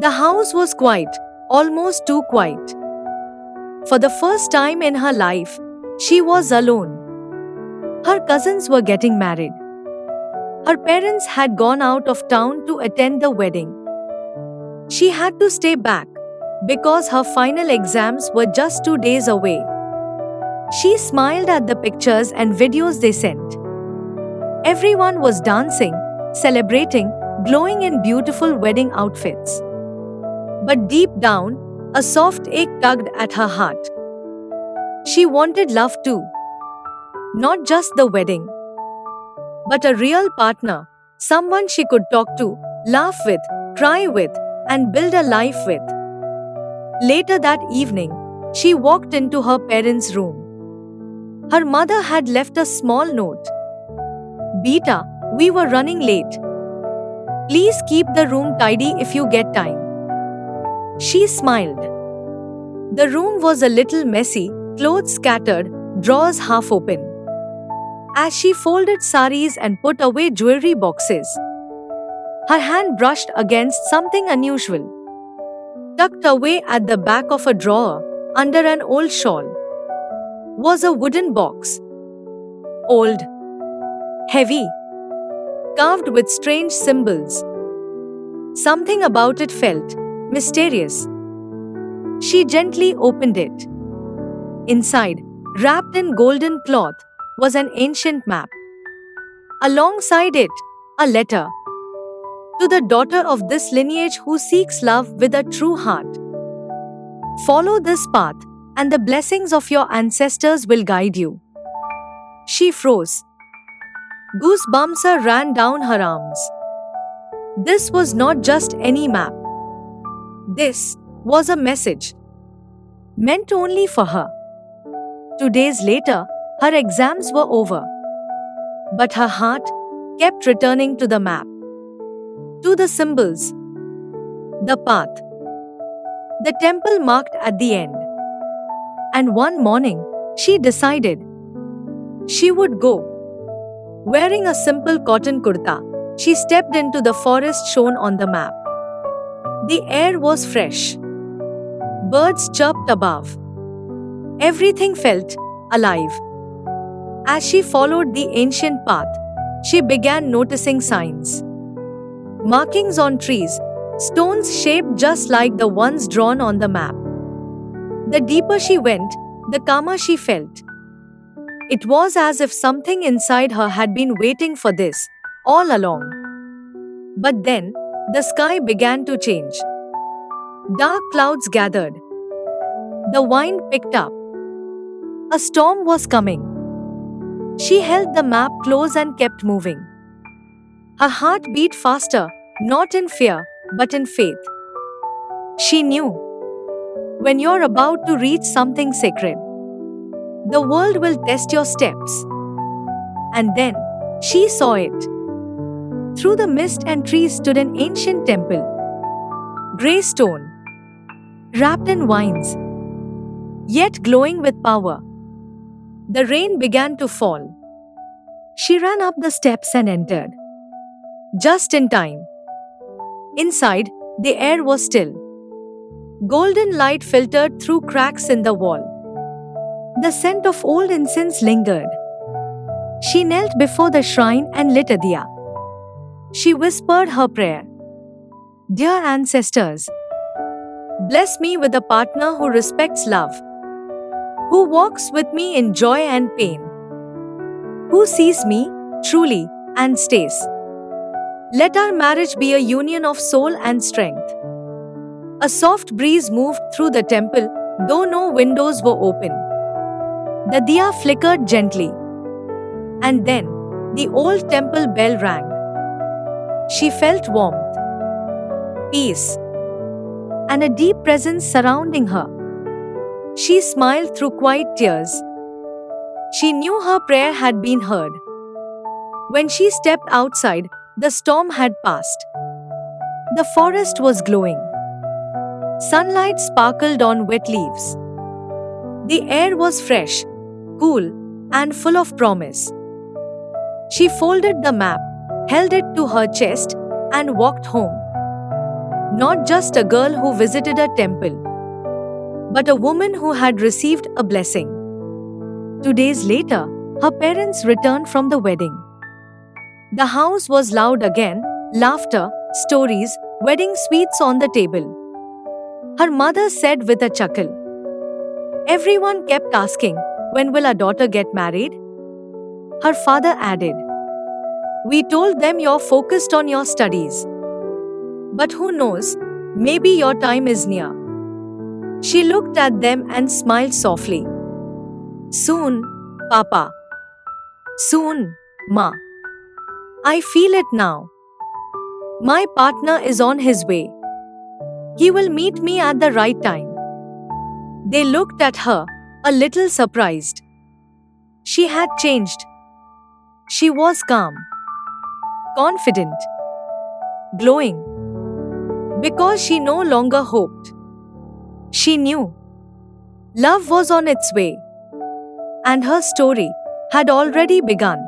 The house was quiet, almost too quiet. For the first time in her life, she was alone. Her cousins were getting married. Her parents had gone out of town to attend the wedding. She had to stay back because her final exams were just 2 days away. She smiled at the pictures and videos they sent. Everyone was dancing, celebrating, glowing in beautiful wedding outfits. But deep down, a soft ache tugged at her heart. She wanted love too. Not just the wedding, but a real partner, someone she could talk to, laugh with, cry with, and build a life with. Later that evening, she walked into her parents' room. Her mother had left a small note. Beta, we were running late. Please keep the room tidy if you get time. She smiled. The room was a little messy, clothes scattered, drawers half open. As she folded saris and put away jewelry boxes, her hand brushed against something unusual. Tucked away at the back of a drawer, under an old shawl, was a wooden box. Old, heavy, carved with strange symbols. Something about it felt mysterious. She gently opened it. Inside, wrapped in golden cloth, was an ancient map. Alongside it, a letter. To the daughter of this lineage who seeks love with a true heart. Follow this path, and the blessings of your ancestors will guide you. She froze. Goosebumps ran down her arms. This was not just any map. This was a message. Meant only for her. 2 days later, her exams were over. But her heart kept returning to the map. To the symbols. The path. The temple marked at the end. And one morning, she decided she would go. Wearing a simple cotton kurta, she stepped into the forest shown on the map. The air was fresh. Birds chirped above. Everything felt alive. As she followed the ancient path, she began noticing signs. Markings on trees, stones shaped just like the ones drawn on the map. The deeper she went, the calmer she felt. It was as if something inside her had been waiting for this all along. But then, the sky began to change. Dark clouds gathered. The wind picked up. A storm was coming. She held the map close and kept moving. Her heart beat faster, not in fear, but in faith. She knew. When you're about to reach something sacred, the world will test your steps. And then, she saw it. Through the mist and trees stood an ancient temple. Grey stone. Wrapped in vines. Yet glowing with power. The rain began to fall. She ran up the steps and entered. Just in time. Inside, the air was still. Golden light filtered through cracks in the wall. The scent of old incense lingered. She knelt before the shrine and lit a diya. She whispered her prayer. Dear ancestors, bless me with a partner who respects love, who walks with me in joy and pain, who sees me truly and stays. Let our marriage be a union of soul and strength. A soft breeze moved through the temple, though no windows were open. The diya flickered gently. And then, the old temple bell rang. She felt warmth, peace, and a deep presence surrounding her. She smiled through quiet tears. She knew her prayer had been heard. When she stepped outside, the storm had passed. The forest was glowing. Sunlight sparkled on wet leaves. The air was fresh, cool, and full of promise. She folded the map, held it to her chest, and walked home. Not just a girl who visited a temple, but a woman who had received a blessing. 2 days later, her parents returned from the wedding. The house was loud again, laughter, stories, wedding sweets on the table. Her mother said with a chuckle. Everyone kept asking, when will our daughter get married? Her father added, we told them you're focused on your studies. But who knows, maybe your time is near. She looked at them and smiled softly. Soon, Papa. Soon, Ma. I feel it now. My partner is on his way. He will meet me at the right time. They looked at her, a little surprised. She had changed. She was calm, confident, glowing. Because she no longer hoped. She knew love was on its way, and her story had already begun.